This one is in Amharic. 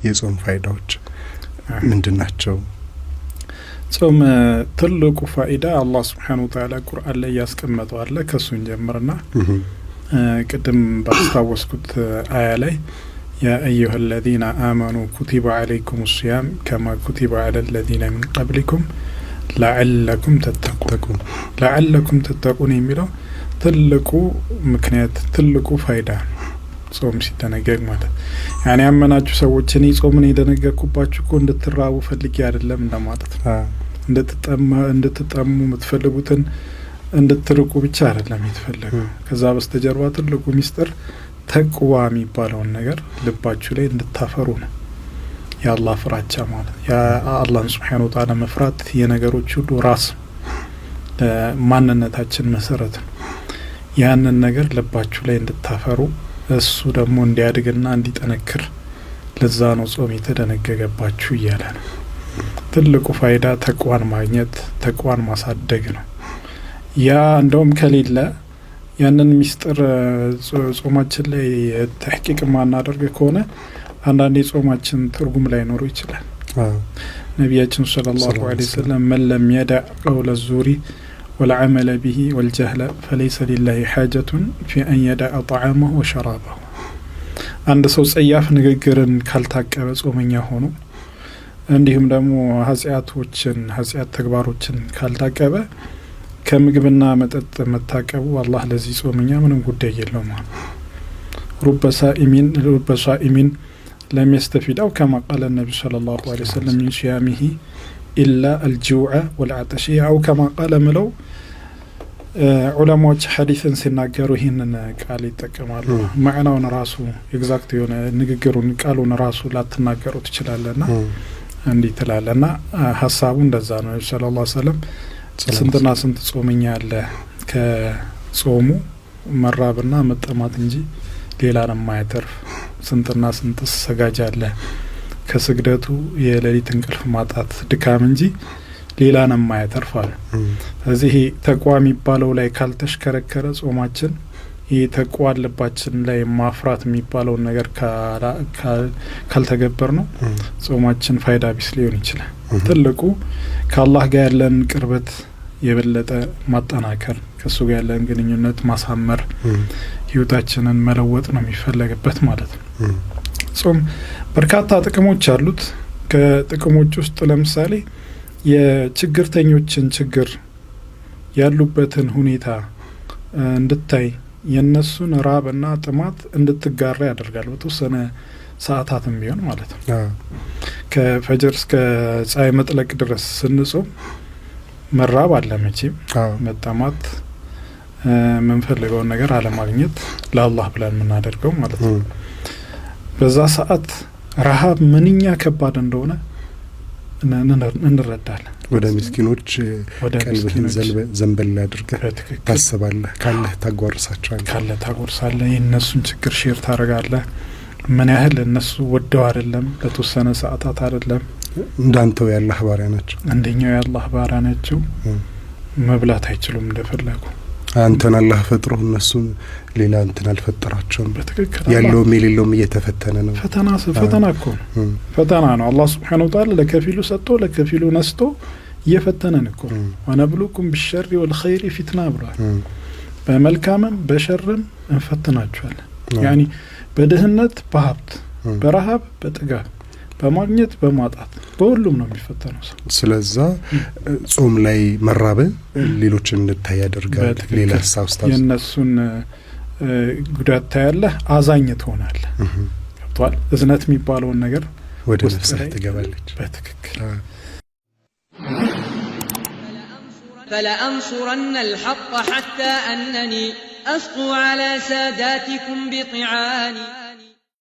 የጾም ፋይዳዎች ምንድናቸው? ጾም ትልቁ ፋይዳ አላህ Subhanahu Wa Ta'ala ቁርአን ላይ ያስቀመጠው አለ። ከሱን ጀምርና ቅድም ባስታወስኩት አያ ላይ ያ አዩሃ الذين آمنوا كتب عليكم الصيام كما كتب على الذين من قبلكم لعلكم تتقون የሚለው ትልቁ ምክንያት ትልቁ ፋይዳ ጾም ሲደነገግ ማለት ያኔ ያመናችሁ ሰዎች እኔ ጾምን የደነገኩባችሁ እኮ እንድትራቡ ፈልጌ አይደለም እንደማለት እንድትጠሙ የምትፈልጉትን እንድትርቁ ብቻ አይደለም የተፈለገው። ከዛ በስተጀርባ ትልቁ ሚስጥር ተቅዋ የሚባለውን ነገር ልባችሁ ላይ እንድታፈሩ ነው። የአላህ ፍራቻ ማለት የአላህ Subhanahu Wa Ta'ala መፍራት የነገሮች ሁሉ ራስ ማንነታችን መሰረት ነው። ያንን ነገር ልባችሁ ላይ እንድታፈሩ እሱ ደግሞ እንዲያድግና እንዲጠነክር ለዛ ነው ጾም የተደነገገባችሁ እያለ ነው። ትልቁ ፋይዳ ተቅዋን ማግኘት ተቅዋን ማሳደግ ነው። ያ እንደውም ከሌለ ያንን ሚስጥር ጾማችን ላይ ተሕቂቅ ማናደርግ ከሆነ አንዳንዴ ጾማችን ትርጉም ላይ ኖር ይችላል። ነብያችን ሰለላሁ ዐለይሂ ወሰለም من لم يدع قول الزور والعمل به والجهل فليس لله حاجة في أن يدع طعامه وشرابه عند ሰው ጸያፍ ንግግርን ካልታቀበ ጾመኛ ሆኖ እንዲሁም ደግሞ ኃጢአት ተግባሮችን ካልታቀበ ከምግብና መጠጥ መታቀቡ አላህ ለዚህ ጾመኛ ምንም ጉዳይ የለውም። رب صائم لم يستفيد أو كما قال النبي صلى الله عليه وسلم من صيامه إلا الجوع والعطش أو كما قال ملو علماء حديثا ሲናገሩ ይሄንን ቃል ይጠቀማሉ። ማዕናውን ራሱ ኤግዛክት የሆነ ንግግሩን ቃሉን ራሱ ላትናገሩ ትችላለና እንዲህ ትላለና ሐሳቡ እንደዛ ነው። ሰለላሁ ዐለይሂ ወሰለም ስንትና ስንት ጾመኛ አለ ከጾሙ መራብና መጠማት እንጂ ሌላን የማያተርፍ ስንትና ስንት ሰጋጅ አለ ከስግደቱ የሌሊት እንቅልፍ ማጣት ድካም እንጂ ሌላን የማያተርፍ አለ። ስለዚህ ተቅዋ የሚባለው ላይ ካልተሽከረከረ ጾማችን ይሄ ተቅዋ ልባችን ላይ ማፍራት የሚባለው ነገር ካልተገበር ነው ጾማችን ፋይዳ ቢስ ሊሆን ይችላል። ትልቁ ከአላህ ጋር ያለን ቅርበት የበለጠ ማጠናከር ከሱ ጋር ያለን ግንኙነት ማሳመር ህይወታችንን መለወጥ ነው የሚፈልግበት ማለት ነው። ጾም በርካታ ጥቅሞች አሉት። ከጥቅሞች ውስጥ ለምሳሌ የችግርተኞችን ችግር ያሉበትን ሁኔታ እንድታይ የነሱን ራብና ጥማት እንድትጋራ ያደርጋል። በተወሰነ ሰዓታትም ቢሆን ማለት ነው። ከፈጅር እስከ ፀሐይ መጥለቅ ድረስ ስንጾም መራብ አለ መቼም መጠማት ምንፈልገውን ነገር አለማግኘት ለአላህ ብለን የምናደርገው ማለት ነው። በዛ ሰዓት ረሃብ ምንኛ ከባድ እንደሆነ እንረዳለን። ወደ ምስኪኖች ቀልብህን ዘንበል አድርገህ ታስባለህ። ካለህ ታጎርሳለህ። የእነሱን ችግር ሼር ታደርጋለህ። ምን ያህል እነሱ ወደው አይደለም ለተወሰነ ሰዓታት አይደለም እንዳንተው ያላህ ባሪያ ናቸው። እንደኛው ያላህ ባሪያ ናቸው። መብላት አይችሉም እንደፈለጉ። አንተን አላህ ፈጥሮ እነሱን ሌላ እንትን አልፈጠራቸውም። በትክክል ያለውም የሌለውም እየተፈተነ ነው። ፈተና እኮ ነው። ፈተና ነው። አላህ Subhanahu Wa Ta'ala ለከፊሉ ሰጥቶ ለከፊሉ ነስቶ እየፈተነን እኮ ነው። ወነብሉኩም بالشر والخير فتنة ብሏል። በመልካምም በሸርም እንፈትናቸዋለን። ያኒ በደህነት በሀብት በረሃብ በጥጋብ በማግኘት በማጣት በሁሉም ነው የሚፈተነው ሰው። ስለዛ ጾም ላይ መራበ ሌሎችን እንድታይ ያደርጋል። ሌላ ሳውስታስ የነሱን ጉዳት ታያለህ፣ አዛኝ ትሆናለህ። ገብቷል? እዝነት የሚባለውን ነገር ወደ ነፍስህ ትገባለች። በትክክል فلا أنصرن الحق حتى أنني أسقو على ساداتكم بطعاني